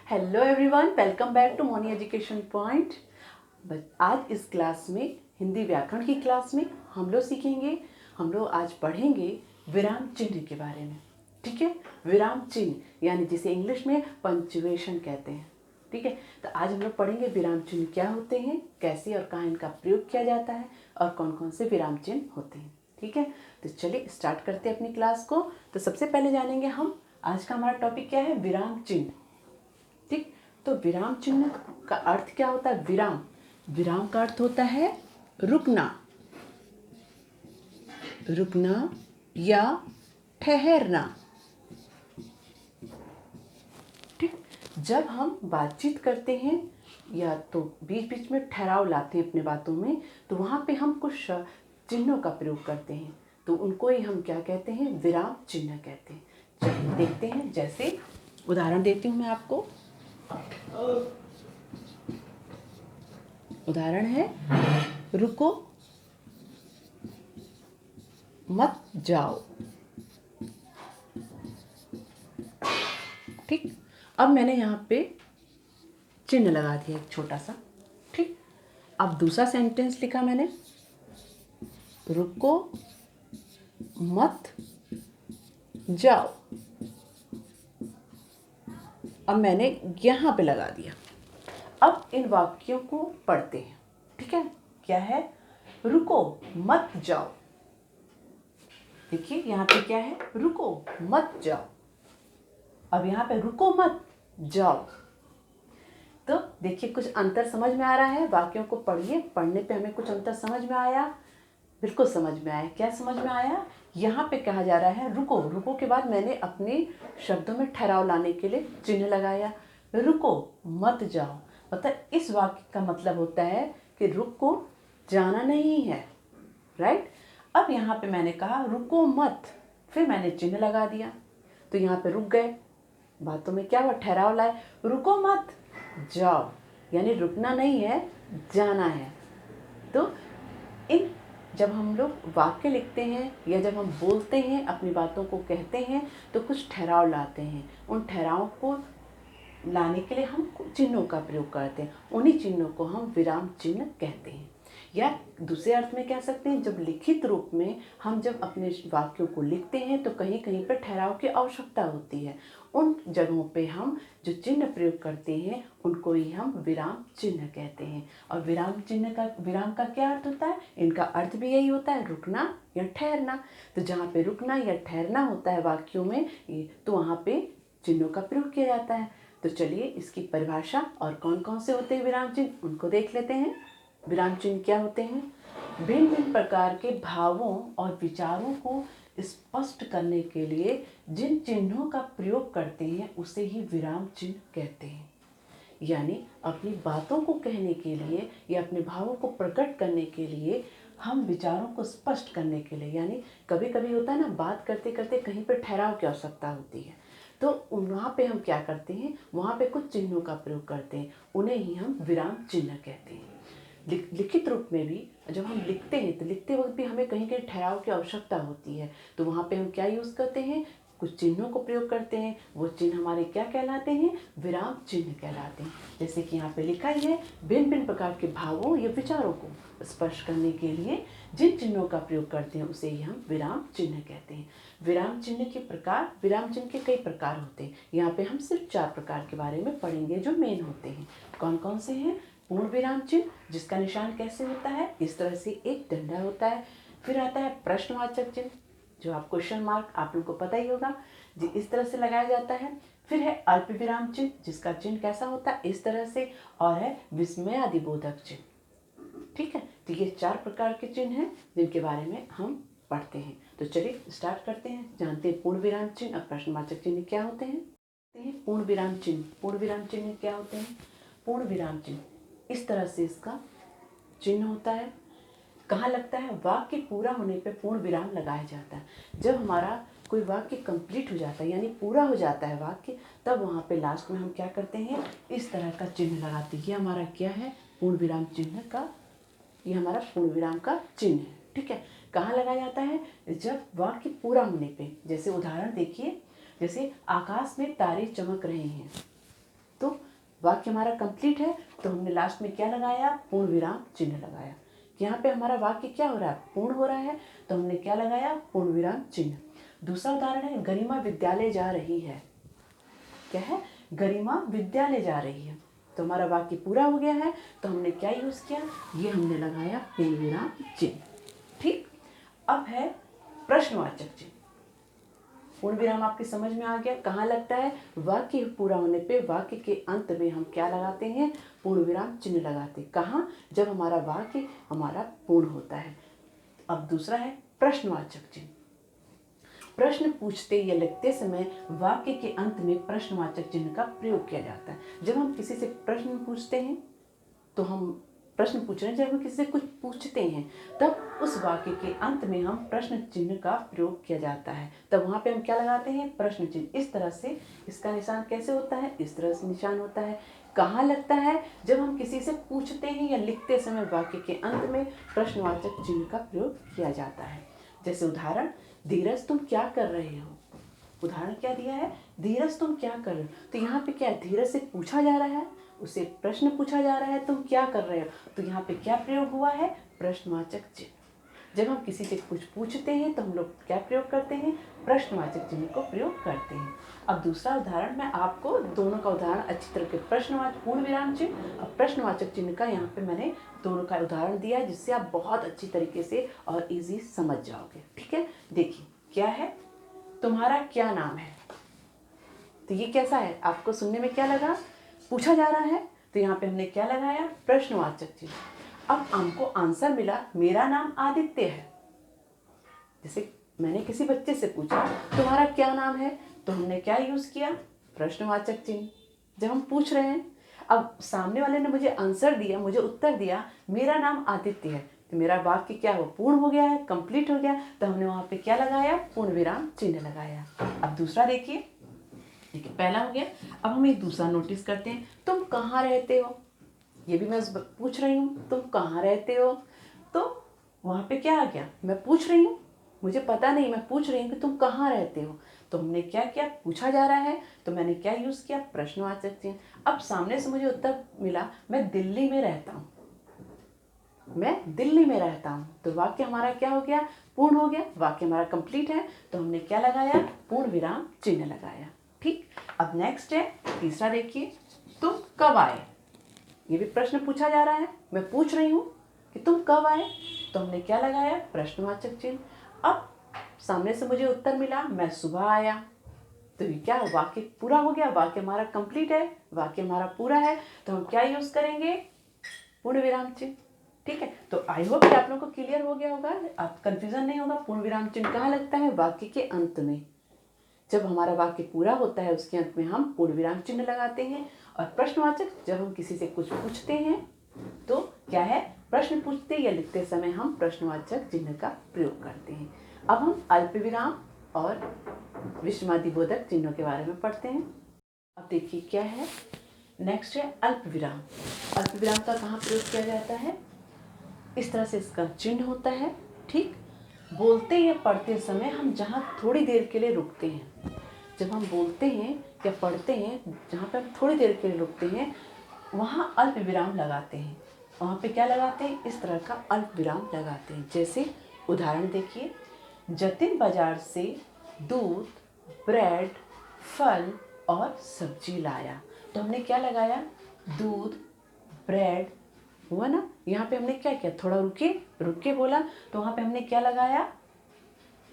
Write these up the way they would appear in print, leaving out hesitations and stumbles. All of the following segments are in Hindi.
Hello everyone, welcome back to Moni education point. आज इस क्लास में हिंदी व्याकरण की क्लास में हम लोग सीखेंगे, हम लोग आज पढ़ेंगे विराम चिन्ह के बारे में। ठीक है, विराम चिन्ह यानी जिसे इंग्लिश में पंक्चुएशन कहते हैं। ठीक है, तो आज हम लोग पढ़ेंगे विराम चिन्ह क्या होते हैं, कैसे और कहाँ इनका प्रयोग किया जाता है और कौन कौन से विराम चिन्ह होते हैं। ठीक है, तो चलिए स्टार्ट करते हैं अपनी क्लास को। तो सबसे पहले जानेंगे हम आज का हमारा टॉपिक क्या है, विराम चिन्ह। ठीक, तो विराम चिन्ह का अर्थ क्या होता है? विराम, विराम का अर्थ होता है रुकना, रुकना या ठहरना। ठीक, जब हम बातचीत करते हैं या तो बीच बीच में ठहराव लाते हैं अपने बातों में, तो वहाँ पे हम कुछ चिन्हों का प्रयोग करते हैं, तो उनको ही हम क्या कहते हैं, विराम चिन्ह कहते हैं। चलिए देखते हैं, जैसे उदाहरण देती हूँ मैं आपको। उदाहरण है, रुको मत जाओ। ठीक, अब मैंने यहाँ पे चिन्ह लगा दिया एक छोटा सा। ठीक, अब दूसरा सेंटेंस लिखा मैंने, रुको मत जाओ। अब मैंने यहाँ पे लगा दिया। अब इन वाक्यों को पढ़ते हैं। ठीक है, क्या है, रुको मत जाओ। देखिए यहाँ पे क्या है, रुको मत जाओ। अब यहाँ पे रुको मत जाओ। तो देखिए कुछ अंतर समझ में आ रहा है, वाक्यों को पढ़िए, पढ़ने पे हमें कुछ अंतर समझ में आया, बिल्कुल समझ में आया। क्या समझ में आया? यहाँ पे कहा जा रहा है रुको, रुको के बाद मैंने अपने शब्दों में ठहराव लाने के लिए चिन्ह लगाया, रुको मत जाओ। मतलब इस वाक्य का मतलब होता है कि रुको जाना नहीं है, राइट। अब यहाँ पे मैंने कहा रुको मत, फिर मैंने चिन्ह लगा दिया, तो यहाँ पे रुक गए, बातों में क्या हुआ, ठहराव लाए, रुको मत जाओ, यानी रुकना नहीं है, जाना है। तो इन जब हम लोग वाक्य लिखते हैं या जब हम बोलते हैं, अपनी बातों को कहते हैं, तो कुछ ठहराव लाते हैं। उन ठहराव को लाने के लिए हम चिन्हों का प्रयोग करते हैं, उन्हीं चिन्हों को हम विराम चिन्ह कहते हैं। या दूसरे अर्थ में कह सकते हैं, जब लिखित रूप में हम जब अपने वाक्यों को लिखते हैं तो कहीं कहीं पर ठहराव की आवश्यकता होती है। उन जगहों पे हम जो चिन्ह प्रयोग करते हैं उनको ही हम विराम चिन्ह कहते हैं। और विराम चिन्ह का, विराम का क्या अर्थ होता है? इनका अर्थ भी यही होता है, रुकना या ठहरना। तो जहाँ पे रुकना या ठहरना होता है वाक्यों में, तो वहाँ पे चिन्हों का प्रयोग किया जाता है। तो चलिए इसकी परिभाषा और कौन कौन से होते हैं विराम चिन्ह, उनको देख लेते हैं। विराम चिन्ह क्या होते हैं? भिन्न भिन्न प्रकार के भावों और विचारों को स्पष्ट करने के लिए जिन चिन्हों का प्रयोग करते हैं उसे ही विराम चिन्ह कहते हैं। यानी अपनी बातों को कहने के लिए या अपने भावों को प्रकट करने के लिए, हम विचारों को स्पष्ट करने के लिए, यानी कभी कभी होता है ना, बात करते करते कहीं पर ठहराव की आवश्यकता होती है, तो वहाँ पे हम क्या करते हैं, वहाँ पे कुछ चिन्हों का प्रयोग करते हैं, उन्हें ही हम विराम चिन्ह कहते हैं। लिखित रूप में भी जब हम लिखते हैं तो लिखते वक्त भी हमें कहीं कहीं ठहराव की आवश्यकता होती है, तो वहाँ पे हम क्या यूज़ करते हैं, कुछ चिन्हों को प्रयोग करते हैं। वो चिन्ह हमारे क्या कहलाते हैं? विराम चिन्ह कहलाते हैं। जैसे कि यहाँ पे लिखा ही है, भिन्न भिन्न प्रकार के भावों या विचारों को स्पष्ट करने के लिए जिन चिन्हों का प्रयोग करते हैं उसे ही हम विराम चिन्ह कहते हैं। विराम चिन्ह के प्रकार, विराम चिन्ह के कई प्रकार होते हैं। यहाँ पे हम सिर्फ 4 प्रकार के बारे में पढ़ेंगे जो मेन होते हैं। कौन कौन से हैं? पूर्ण विराम चिन्ह, जिसका निशान कैसे होता है, इस तरह से एक डंडा होता है। फिर आता है प्रश्नवाचक चिन्ह, जो आप क्वेश्चन मार्क, आप लोगों को पता ही होगा, जी इस तरह से लगाया जाता है। फिर है अल्प विराम चिन्ह, जिसका चिन्ह कैसा होता है, इस तरह से। और है विस्मयादिबोधक चिन्ह। ठीक है, तो ये 4 प्रकार के चिन्ह हैं जिनके बारे में हम पढ़ते हैं। तो चलिए स्टार्ट करते हैं, जानते हैं पूर्ण विराम चिन्ह और प्रश्नवाचक चिन्ह क्या होते हैं। पूर्ण विराम चिन्ह, पूर्ण विराम चिन्ह क्या होते हैं? पूर्ण विराम चिन्ह इस तरह से इसका चिन्ह होता है। कहाँ लगता है? वाक्य पूरा होने पे पूर्ण विराम लगाया जाता है। जब हमारा कोई वाक्य कंप्लीट हो जाता है, यानी पूरा हो जाता है वाक्य, तब वहाँ पे लास्ट में हम क्या करते हैं, इस तरह का चिन्ह लगाते हैं। ये हमारा क्या है? पूर्ण विराम चिन्ह का, ये हमारा पूर्ण विराम का चिन्ह है। ठीक है, कहाँ लगाया जाता है? जब वाक्य पूरा होने पे। जैसे उदाहरण देखिए, जैसे आकाश में तारे चमक रहे हैं, तो वाक्य हमारा कंप्लीट है तो हमने लास्ट में क्या लगाया, पूर्ण विराम चिन्ह लगाया। यहाँ पे हमारा वाक्य क्या हो रहा है, पूर्ण हो रहा है, तो हमने क्या लगाया, पूर्ण विराम चिन्ह। दूसरा उदाहरण है, गरिमा विद्यालय जा रही है। क्या है, गरिमा विद्यालय जा रही है। तो हमारा वाक्य पूरा हो गया है, तो हमने क्या यूज किया, ये हमने लगाया पूर्ण विराम चिन्ह। ठीक, अब है प्रश्नवाचक चिन्ह। पूर्ण विराम आपकी समझ में आ गया, कहाँ लगता है, वाक्य पूरा होने पे वाक्य के अंत में हम क्या लगाते हैं, पूर्ण विराम चिन्ह लगाते हैं। कहाँ, जब हमारा वाक्य हमारा पूर्ण होता है। अब दूसरा है प्रश्नवाचक चिन्ह। प्रश्न पूछते या लिखते समय वाक्य के अंत में प्रश्नवाचक चिन्ह का प्रयोग किया जाता है। जब हम किसी से प्रश्न पूछते हैं, तो हम प्रश्न पूछ रहे हैं, जब हम किसी से कुछ पूछते हैं तब उस वाक्य के अंत में हम प्रश्न चिन्ह का प्रयोग किया जाता है। तब वहाँ पे हम क्या लगाते हैं, प्रश्न चिन्ह। इस तरह से इसका निशान कैसे होता है, इस तरह से निशान होता है। कहाँ लगता है, जब हम किसी से पूछते हैं या लिखते समय वाक्य के अंत में प्रश्नवाचक चिन्ह का प्रयोग किया जाता है। जैसे उदाहरण, धीरज तुम क्या कर रहे हो। उदाहरण क्या दिया है, धीरज तुम क्या कर रहे हो। तो यहाँ पे क्या है, धीरज से पूछा जा रहा है, उसे प्रश्न पूछा जा रहा है, तुम क्या कर रहे हो। तो यहाँ पे क्या प्रयोग हुआ है, प्रश्नवाचक चिन्ह। जब हम किसी से कुछ पूछते हैं तो हम लोग क्या प्रयोग करते हैं, प्रश्नवाचक चिन्ह को प्रयोग करते हैं। अब दूसरा उदाहरण, मैं आपको दोनों का उदाहरण अच्छी तरह के, प्रश्नवाचक पूर्ण विराम चिन्ह और प्रश्नवाचक चिन्ह का यहाँ पे मैंने दोनों का उदाहरण दिया है, जिससे आप बहुत अच्छी तरीके से और इजी समझ जाओगे। ठीक है, देखिए क्या है, तुम्हारा क्या नाम है। तो ये कैसा है, आपको सुनने में क्या लगा, पूछा जा रहा है, तो यहाँ पे हमने क्या लगाया, प्रश्नवाचक चिन्ह। अब हमको आंसर मिला, मेरा नाम आदित्य है। जैसे मैंने किसी बच्चे से पूछा तुम्हारा क्या नाम है, तो हमने क्या यूज किया, प्रश्नवाचक चिन्ह। जब हम पूछ रहे हैं, अब सामने वाले ने मुझे आंसर दिया, मुझे उत्तर दिया, मेरा नाम आदित्य है, तो मेरा वाक्य क्या हो, पूर्ण हो गया है, कंप्लीट हो गया। तो हमने वहाँ पे क्या लगाया, पूर्ण विराम चिन्ह लगाया। अब दूसरा देखिए, ठीक है, पहला हो गया। अब हम एक दूसरा नोटिस करते हैं, तुम कहाँ रहते हो। ये भी मैं पूछ रही हूँ, तुम कहाँ रहते हो। तो वहाँ पे क्या आ गया, मैं पूछ रही हूँ, मुझे पता नहीं, मैं पूछ रही हूँ कि तुम कहाँ रहते हो। तो हमने क्या किया, पूछा जा रहा है, तो मैंने क्या यूज़ किया, प्रश्नवाचक चिन्ह। अब सामने से मुझे उत्तर मिला, मैं दिल्ली में रहता हूँ, मैं दिल्ली में रहता हूँ। तो वाक्य हमारा क्या हो गया, पूर्ण हो गया, वाक्य हमारा कंप्लीट है। तो हमने क्या लगाया, पूर्ण विराम चिन्ह लगाया। ठीक, अब नेक्स्ट है तीसरा, देखिए, तुम कब आए। ये भी प्रश्न पूछा जा रहा है, मैं पूछ रही हूँ कि तुम कब आए, तो हमने क्या लगाया, प्रश्नवाचक चिन्ह। अब सामने से मुझे उत्तर मिला, मैं सुबह आया। तो ये क्या, वाक्य पूरा हो गया, वाक्य हमारा कंप्लीट है, वाक्य हमारा पूरा है। तो हम क्या यूज करेंगे, पूर्ण विराम चिन्ह। ठीक है, तो आई होप कि आप लोगों को क्लियर हो गया होगा, आप कंफ्यूजन नहीं होगा। पूर्ण विराम चिन्ह कहाँ लगता है, वाक्य के अंत में। जब हमारा वाक्य पूरा होता है उसके अंत में हम पूर्ण विराम चिन्ह लगाते हैं। और प्रश्नवाचक, जब हम किसी से कुछ पूछते हैं तो क्या है, प्रश्न पूछते या लिखते समय हम प्रश्नवाचक चिन्ह का प्रयोग करते हैं। अब हम अल्प विराम और विस्मयादिबोधक चिन्हों के बारे में पढ़ते हैं। अब देखिए क्या है, नेक्स्ट है अल्प विराम। अल्प विराम का कहाँ प्रयोग किया जाता है, इस तरह से इसका चिन्ह होता है। ठीक, बोलते या पढ़ते समय हम जहाँ थोड़ी देर के लिए रुकते हैं, जब हम बोलते हैं या पढ़ते हैं जहाँ पर हम थोड़ी देर के लिए रुकते हैं, वहाँ अल्प विराम लगाते हैं। वहाँ पे क्या लगाते हैं, इस तरह का अल्प विराम लगाते हैं। जैसे उदाहरण देखिए, जतिन बाजार से दूध, ब्रेड, फल और सब्जी लाया। तो हमने क्या लगाया, दूध, ब्रेड हुआ ना। यहाँ पे हमने क्या किया, थोड़ा रुक के बोला, तो वहाँ पे हमने क्या लगाया,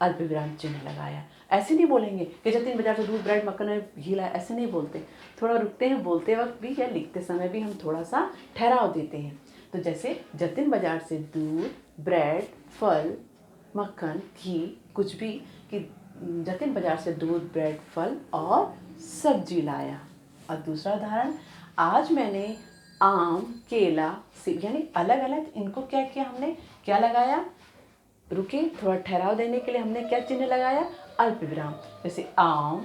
अल्प विराम चिन्ह लगाया। ऐसे नहीं बोलेंगे कि जतिन बाजार से दूध, ब्रेड, मक्खन और घी लाया, ऐसे नहीं बोलते। थोड़ा रुकते हैं, बोलते वक्त भी या लिखते समय भी हम थोड़ा सा ठहराव देते हैं। तो जैसे जतिन बाजार से दूध, ब्रेड, फल, मक्खन, घी, कुछ भी, कि जतिन बाजार से दूध, ब्रेड, फल और सब्जी लाया। और दूसरा उदाहरण, आज मैंने आम, केला, सेब, यानी अलग अलग इनको क्या किया, हमने क्या लगाया, रुके, थोड़ा ठहराव देने के लिए हमने क्या चिन्ह लगाया, अल्प विराम। जैसे आम,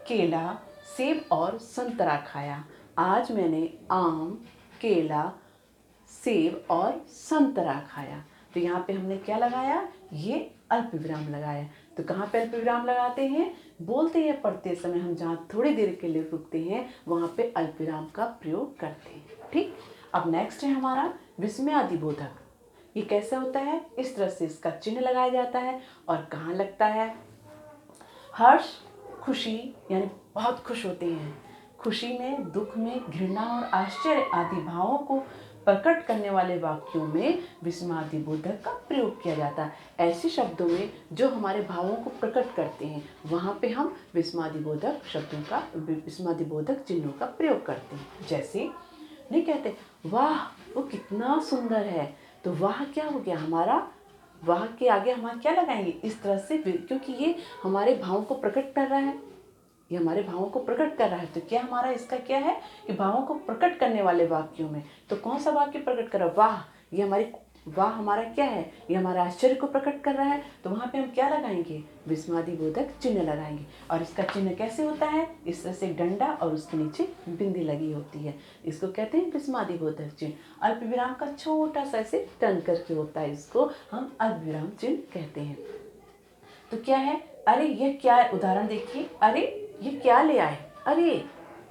केला, सेब और संतरा खाया। आज मैंने आम, केला, सेब और संतरा खाया। तो यहाँ पे हमने क्या लगाया, ये अल्प विराम लगाया। तो कहाँ पे अल्प विराम लगाते हैं? बोलते या पढ़ते समय हम जहाँ थोड़ी देर के लिए रुकते हैं वहाँ पे अल्प विराम का प्रयोग करते हैं। ठीक, अब नेक्स्ट है हमारा विस्मयादिबोधक। ये कैसे होता है? इस तरह से इसका चिन्ह लगाया जाता है और कहाँ लगता है? हर्ष, खुशी यानी बहुत खुश होते हैं, खुशी में, दुख में, घृणा और आश्चर्य आदि भावों को प्रकट करने वाले वाक्यों में विस्मयादिबोधक का प्रयोग किया जाता है। ऐसे शब्दों में जो हमारे भावों को प्रकट करते हैं वहाँ पे हम विस्मयादिबोधक शब्दों का, विस्मयादिबोधक चिन्हों का प्रयोग करते हैं। जैसे नहीं कहते वाह वो कितना सुंदर है, तो वाह क्या हो गया हमारा? वाह के आगे हम क्या लगाएंगे? इस तरह से, क्योंकि ये हमारे भावों को प्रकट कर रहा है, ये हमारे भावों को प्रकट कर रहा है। तो क्या हमारा इसका क्या है कि भावों को प्रकट करने वाले वाक्यों में तो कौन सा वाक्य प्रकट कर रहा है? वाह, ये हमारी, वाह हमारा क्या है? ये हमारा आश्चर्य को प्रकट कर रहा है। तो वहाँ पे हम क्या लगाएंगे? विस्मयादिबोधक चिन्ह लगाएंगे। और इसका चिन्ह कैसे होता है? इस तरह से डंडा और उसके नीचे बिंदी लगी होती है, इसको कहते हैं विस्मयादिबोधक चिन्ह। अल्प विराम का छोटा सा ऐसे टर्न करके होता है, इसको हम अल्प विराम चिन्ह कहते हैं। तो क्या है? अरे ये क्या है? उदाहरण देखिए, अरे ये क्या ले आए? अरे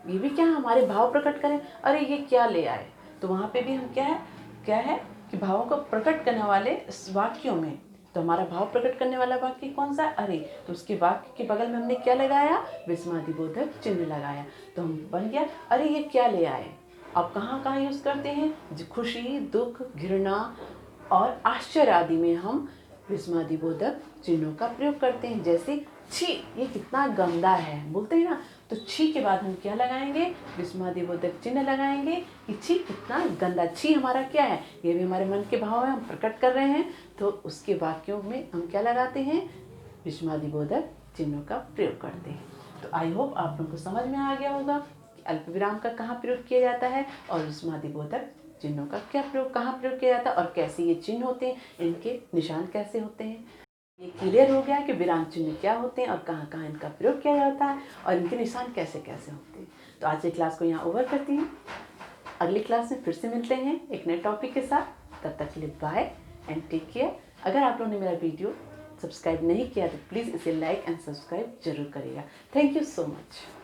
ये भी क्या हमारे भाव प्रकट करें? अरे ये क्या ले आए? तो वहाँ पे भी हम क्या है कि भावों को प्रकट करने वाले वाक्यों में, तो हमारा भाव प्रकट करने वाला वाक्य कौन सा? अरे, तो उसके वाक्य के बगल में हमने क्या लगाया? विस्मयादिबोधक चिन्ह लगाया। तो हम बन गया अरे ये क्या ले आए। अब कहाँ कहाँ यूज करते हैं? खुशी, दुख, घृणा और आश्चर्य आदि में हम विस्मयादिबोधक चिन्हों का प्रयोग करते हैं। जैसे छी, ये कितना गंदा है, बोलते हैं ना, तो छी के बाद हम क्या लगाएंगे? विस्मयादिबोधक चिन्ह लगाएंगे कि छी कितना गंदा। छी हमारा क्या है? ये भी हमारे मन के भाव है, हम प्रकट कर रहे हैं, तो उसके वाक्यों में हम क्या लगाते हैं? विस्मयादिबोधक चिन्हों का प्रयोग करते हैं। तो आई होप आप लोगों को समझ में आ गया होगा कि अल्प विराम का कहाँ प्रयोग किया जाता है और विस्मयादिबोधक चिन्हों का क्या प्रयोग, कहाँ प्रयोग किया जाता है और कैसे ये चिन्ह होते हैं, इनके निशान कैसे होते हैं। ये क्लियर हो गया कि विराम चिन्ह क्या होते हैं और कहाँ कहाँ इनका प्रयोग किया जाता है और इनके निशान कैसे कैसे होते हैं। तो आज की क्लास को यहाँ ओवर करती हूँ। अगली क्लास में फिर से मिलते हैं एक नए टॉपिक के साथ। तब तक के लिए बाय एंड टेक केयर। अगर आप लोगों ने मेरा वीडियो सब्सक्राइब नहीं किया तो प्लीज़ इसे लाइक एंड सब्सक्राइब जरूर करिएगा। Thank you so much.